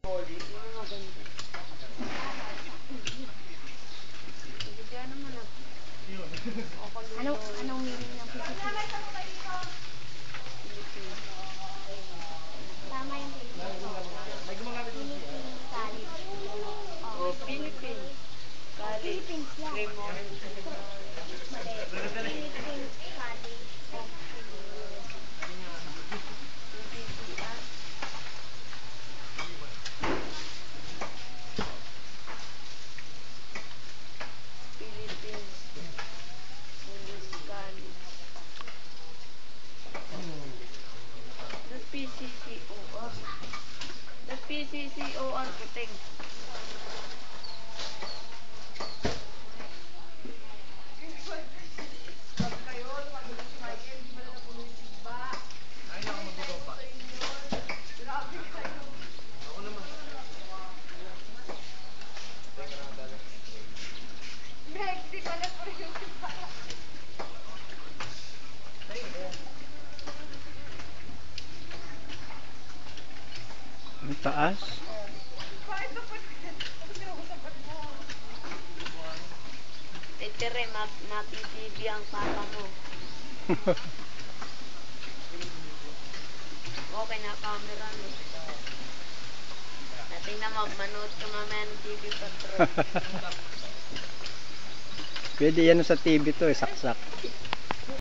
Anong meaning ng Philippines? Tama yung Philippines. Oh, Philippines. Philippines lang. Mali. Philippines College of Philippines Police College. The PCCOR. The PCCOR Kuting. Ang taas. Titire, matitv ang papa mo. Okay na camera mo. Natin na manood ka mamaya ng TV Patrol. Pwede yan sa TV to, saksak.